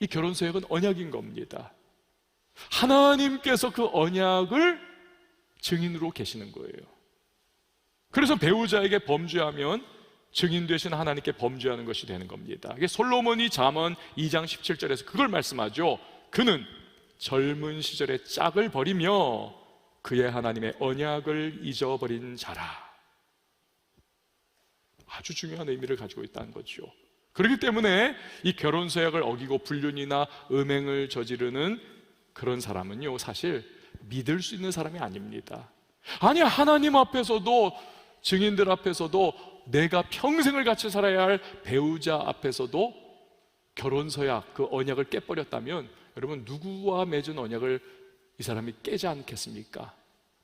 [SPEAKER 1] 이 결혼서약은 언약인 겁니다. 하나님께서 그 언약을 증인으로 계시는 거예요. 그래서 배우자에게 범죄하면 증인 되신 하나님께 범죄하는 것이 되는 겁니다. 이게 솔로몬이 잠언 2장 17절에서 그걸 말씀하죠. 그는 젊은 시절에 짝을 버리며 그의 하나님의 언약을 잊어버린 자라. 아주 중요한 의미를 가지고 있다는 거죠. 그렇기 때문에 이 결혼서약을 어기고 불륜이나 음행을 저지르는 그런 사람은요, 사실 믿을 수 있는 사람이 아닙니다. 아니, 하나님 앞에서도, 증인들 앞에서도, 내가 평생을 같이 살아야 할 배우자 앞에서도 결혼서약, 그 언약을 깨버렸다면 여러분, 누구와 맺은 언약을 이 사람이 깨지 않겠습니까?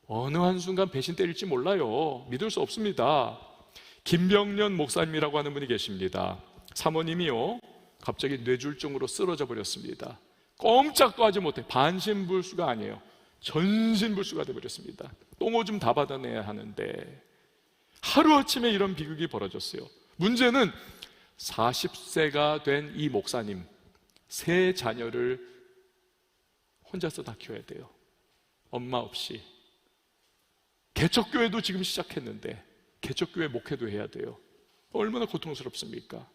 [SPEAKER 1] 어느 한순간 배신 때릴지 몰라요. 믿을 수 없습니다. 김병년 목사님이라고 하는 분이 계십니다. 사모님이요, 갑자기 뇌졸중으로 쓰러져 버렸습니다. 꼼짝도 하지 못해. 반신불수가 아니에요, 전신불수가 되어버렸습니다. 똥오줌 다 받아내야 하는데 하루아침에 이런 비극이 벌어졌어요. 문제는 40세가 된 이 목사님, 3 자녀를 혼자서 다 키워야 돼요. 엄마 없이. 개척교회도 지금 시작했는데 개척교회 목회도 해야 돼요. 얼마나 고통스럽습니까?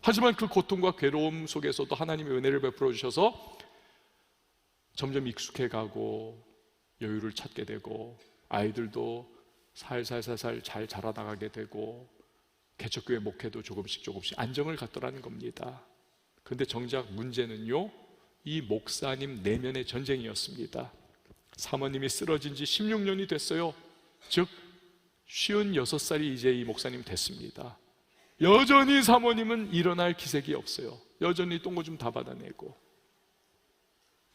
[SPEAKER 1] 하지만 그 고통과 괴로움 속에서도 하나님의 은혜를 베풀어 주셔서 점점 익숙해가고 여유를 찾게 되고, 아이들도 살살살살 잘 자라나가게 되고, 개척교회 목회도 조금씩 안정을 갖더라는 겁니다. 그런데 정작 문제는요, 이 목사님 내면의 전쟁이었습니다. 사모님이 쓰러진 지 16년이 됐어요. 즉 56살이 이제 이 목사님 됐습니다. 여전히 사모님은 일어날 기색이 없어요. 여전히 똥오줌 다 받아내고.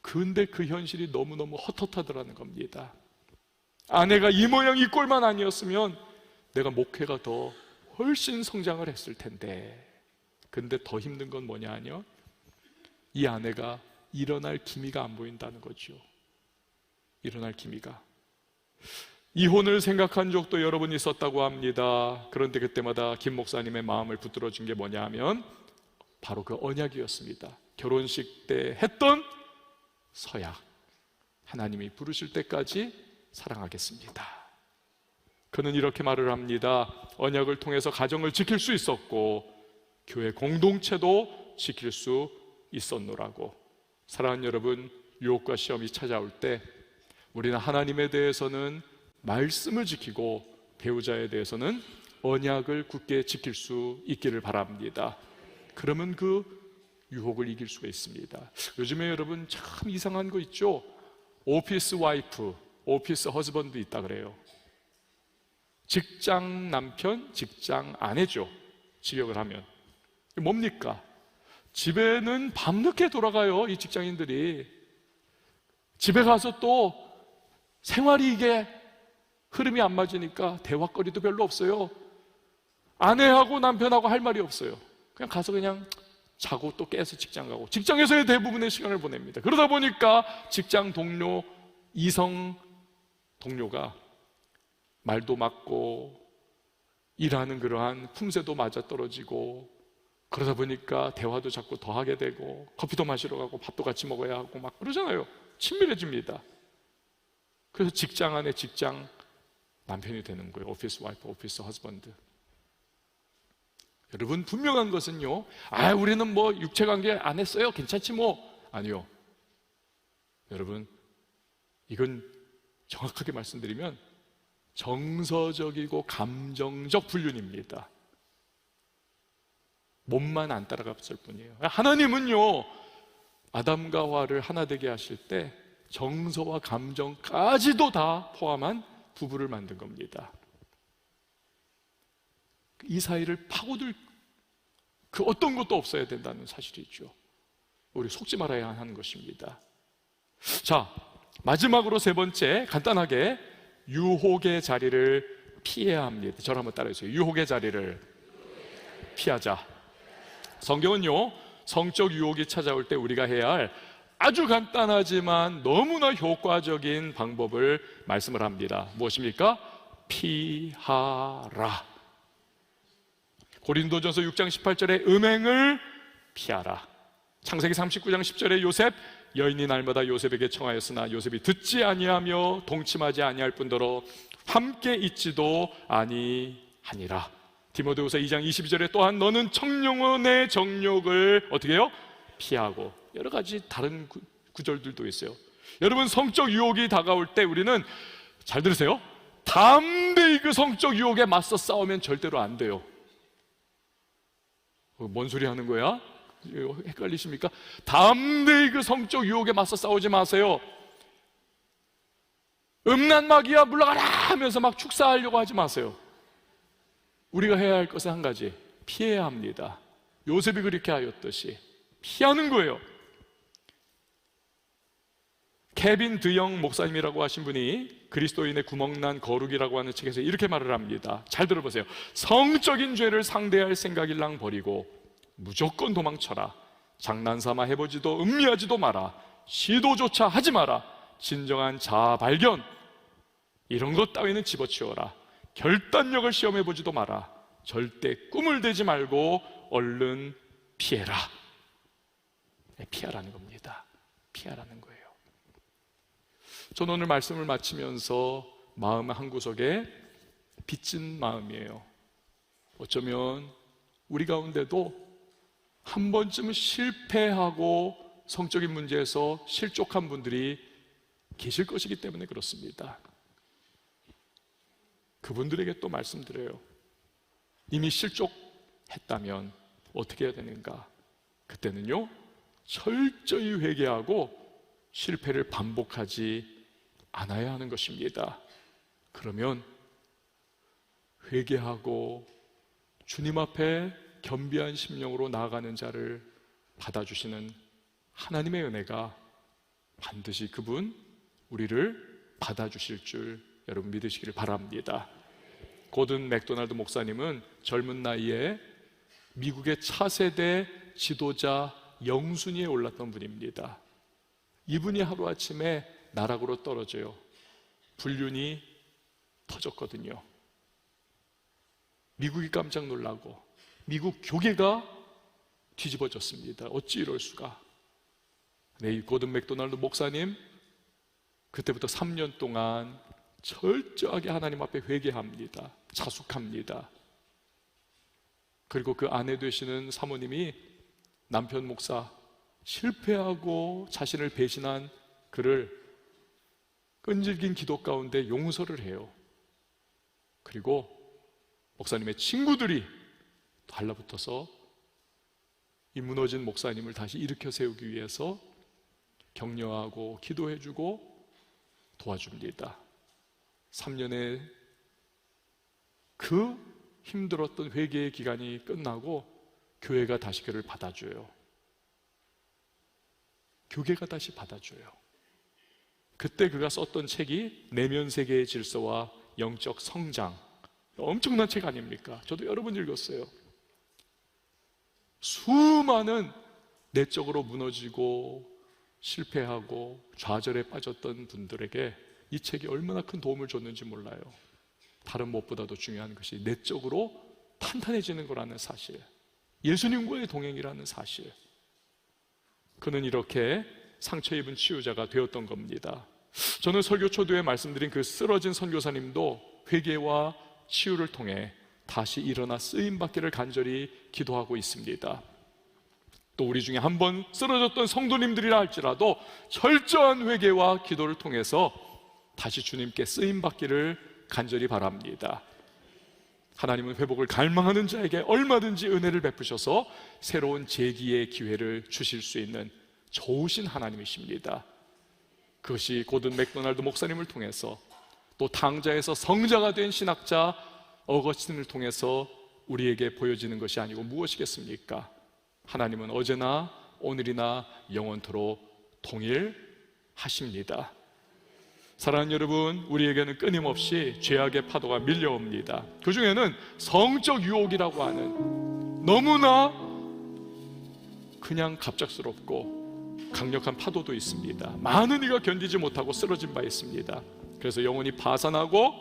[SPEAKER 1] 근데 그 현실이 너무너무 헛헛하더라는 겁니다. 아내가 이 모양 이 꼴만 아니었으면 내가 목회가 더 훨씬 성장을 했을 텐데. 근데 더 힘든 건 뭐냐 하냐? 이 아내가 일어날 기미가 안 보인다는 거죠. 일어날 기미가. 이혼을 생각한 적도 여러 번 있었다고 합니다. 그런데 그때마다 김 목사님의 마음을 붙들어 준 게 뭐냐 하면 바로 그 언약이었습니다. 결혼식 때 했던 서약. 하나님이 부르실 때까지 사랑하겠습니다. 그는 이렇게 말을 합니다. 언약을 통해서 가정을 지킬 수 있었고 교회 공동체도 지킬 수 있었노라고. 사랑하는 여러분, 유혹과 시험이 찾아올 때 우리는 하나님에 대해서는 말씀을 지키고 배우자에 대해서는 언약을 굳게 지킬 수 있기를 바랍니다. 그러면 그 유혹을 이길 수가 있습니다. 요즘에 여러분 참 이상한 거 있죠? 오피스 와이프, 오피스 허즈번드 있다 그래요. 직장 남편, 직장 아내죠. 직역을 하면 뭡니까? 집에는 밤늦게 돌아가요. 이 직장인들이. 집에 가서 또 생활이 이게 흐름이 안 맞으니까 대화거리도 별로 없어요. 아내하고 남편하고 할 말이 없어요. 그냥 가서 그냥 자고 또 깨서 직장 가고, 직장에서의 대부분의 시간을 보냅니다. 그러다 보니까 직장 동료, 이성 동료가 말도 맞고 일하는 그러한 품새도 맞아떨어지고, 그러다 보니까 대화도 자꾸 더 하게 되고 커피도 마시러 가고 밥도 같이 먹어야 하고 막 그러잖아요. 친밀해집니다. 그래서 직장 안에 직장 남편이 되는 거예요. 오피스 와이프, 오피스 허스번드. 여러분, 분명한 것은요, 우리는 뭐 육체관계 안 했어요, 괜찮지 뭐. 아니요. 여러분, 이건 정확하게 말씀드리면 정서적이고 감정적 불륜입니다. 몸만 안 따라갔을 뿐이에요. 하나님은요, 아담과 하와를 하나 되게 하실 때 정서와 감정까지도 다 포함한 부부를 만든 겁니다. 이 사이를 파고들 그 어떤 것도 없어야 된다는 사실이죠. 우리 속지 말아야 하는 것입니다. 자, 마지막으로 세 번째, 간단하게 유혹의 자리를 피해야 합니다. 저를 한번 따라해주세요. 유혹의 자리를 피하자. 성경은요, 성적 유혹이 찾아올 때 우리가 해야 할 아주 간단하지만 너무나 효과적인 방법을 말씀을 합니다. 무엇입니까? 피하라. 고린도전서 6장 18절에 음행을 피하라. 창세기 39장 10절에 요셉, 여인이 날마다 요셉에게 청하였으나 요셉이 듣지 아니하며 동침하지 아니할 뿐더러 함께 있지도 아니하니라. 디모데후서 2장 22절에 또한 너는 청영혼의 정욕을 어떻게 해요? 피하고. 여러 가지 다른 구절들도 있어요. 여러분, 성적 유혹이 다가올 때 우리는, 잘 들으세요, 담대히 그 성적 유혹에 맞서 싸우면 절대로 안 돼요. 뭔 소리 하는 거야? 헷갈리십니까? 담대히 그 성적 유혹에 맞서 싸우지 마세요. 음란마귀야 물러가라 하면서 막 축사하려고 하지 마세요. 우리가 해야 할 것은 한 가지, 피해야 합니다. 요셉이 그렇게 하였듯이 피하는 거예요. 케빈 드영 목사님이라고 하신 분이 그리스도인의 구멍난 거룩이라고 하는 책에서 이렇게 말을 합니다. 잘 들어보세요. 성적인 죄를 상대할 생각일랑 버리고 무조건 도망쳐라. 장난삼아 해보지도 음미하지도 마라. 시도조차 하지 마라. 진정한 자아 발견, 이런 것 따위는 집어치워라. 결단력을 시험해보지도 마라. 절대 꿈을 대지 말고 얼른 피해라. 피하라는 겁니다. 피하라는 거예요. 저는 오늘 말씀을 마치면서 마음 한구석에 빚진 마음이에요. 어쩌면 우리 가운데도 한 번쯤은 실패하고 성적인 문제에서 실족한 분들이 계실 것이기 때문에 그렇습니다. 그분들에게 또 말씀드려요. 이미 실족했다면 어떻게 해야 되는가? 그때는요, 철저히 회개하고 실패를 반복하지 않아야 하는 것입니다. 그러면 회개하고 주님 앞에 겸비한 심령으로 나아가는 자를 받아주시는 하나님의 은혜가 반드시 그분, 우리를 받아주실 줄 여러분 믿으시기를 바랍니다. 고든 맥도날드 목사님은 젊은 나이에 미국의 차세대 지도자 영순위에 올랐던 분입니다. 이분이 하루아침에 나락으로 떨어져요. 불륜이 터졌거든요. 미국이 깜짝 놀라고 미국 교계가 뒤집어졌습니다. 어찌 이럴 수가. 네, 이 고든 맥도날드 목사님 그때부터 3년 동안 철저하게 하나님 앞에 회개합니다. 자숙합니다. 그리고 그 아내 되시는 사모님이 남편 목사 실패하고 자신을 배신한 그를 끈질긴 기도 가운데 용서를 해요. 그리고 목사님의 친구들이 달라붙어서 이 무너진 목사님을 다시 일으켜 세우기 위해서 격려하고 기도해주고 도와줍니다. 3년의 그 힘들었던 회개의 기간이 끝나고 교회가 다시 그를 받아줘요. 교회가 다시 받아줘요. 그때 그가 썼던 책이 내면 세계의 질서와 영적 성장, 엄청난 책 아닙니까? 저도 여러 번 읽었어요. 수많은 내적으로 무너지고 실패하고 좌절에 빠졌던 분들에게 이 책이 얼마나 큰 도움을 줬는지 몰라요. 다른 무엇보다도 중요한 것이 내적으로 탄탄해지는 거라는 사실, 예수님과의 동행이라는 사실. 그는 이렇게 상처 입은 치유자가 되었던 겁니다. 저는 설교 초두에 말씀드린 그 쓰러진 선교사님도 회개와 치유를 통해 다시 일어나 쓰임받기를 간절히 기도하고 있습니다. 또 우리 중에 한 번 쓰러졌던 성도님들이라 할지라도 철저한 회개와 기도를 통해서 다시 주님께 쓰임받기를 간절히 바랍니다. 하나님은 회복을 갈망하는 자에게 얼마든지 은혜를 베푸셔서 새로운 재기의 기회를 주실 수 있는 좋으신 하나님이십니다. 그것이 고든 맥도날드 목사님을 통해서 또 당자에서 성자가 된 신학자 어거스틴을 통해서 우리에게 보여지는 것이 아니고 무엇이겠습니까? 하나님은 어제나 오늘이나 영원토록 동일하십니다. 사랑하는 여러분, 우리에게는 끊임없이 죄악의 파도가 밀려옵니다. 그 중에는 성적 유혹이라고 하는 너무나 그냥 갑작스럽고 강력한 파도도 있습니다. 많은 이가 견디지 못하고 쓰러진 바 있습니다. 그래서 영혼이 파산하고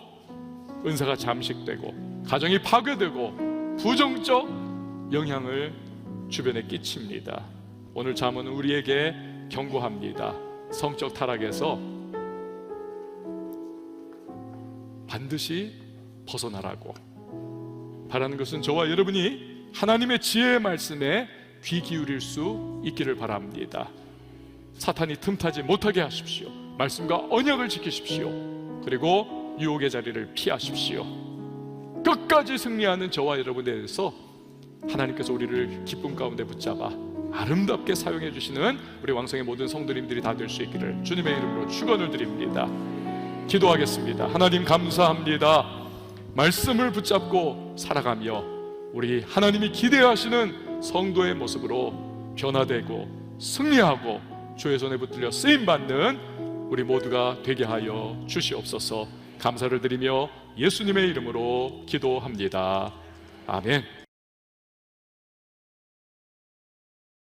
[SPEAKER 1] 은사가 잠식되고 가정이 파괴되고 부정적 영향을 주변에 끼칩니다. 오늘 잠언은 우리에게 경고합니다. 성적 타락에서 반드시 벗어나라고. 바라는 것은 저와 여러분이 하나님의 지혜의 말씀에 귀 기울일 수 있기를 바랍니다. 사탄이 틈타지 못하게 하십시오. 말씀과 언약을 지키십시오. 그리고 유혹의 자리를 피하십시오. 끝까지 승리하는 저와 여러분에 대해서 하나님께서 우리를 기쁨 가운데 붙잡아 아름답게 사용해 주시는 우리 왕성의 모든 성도님들이 다 될 수 있기를 주님의 이름으로 축원을 드립니다. 기도하겠습니다. 하나님 감사합니다. 말씀을 붙잡고 살아가며 우리 하나님이 기대하시는 성도의 모습으로 변화되고 승리하고 주의 손에 붙들려 쓰임받는 우리 모두가 되게 하여 주시옵소서. 감사를 드리며 예수님의 이름으로 기도합니다. 아멘.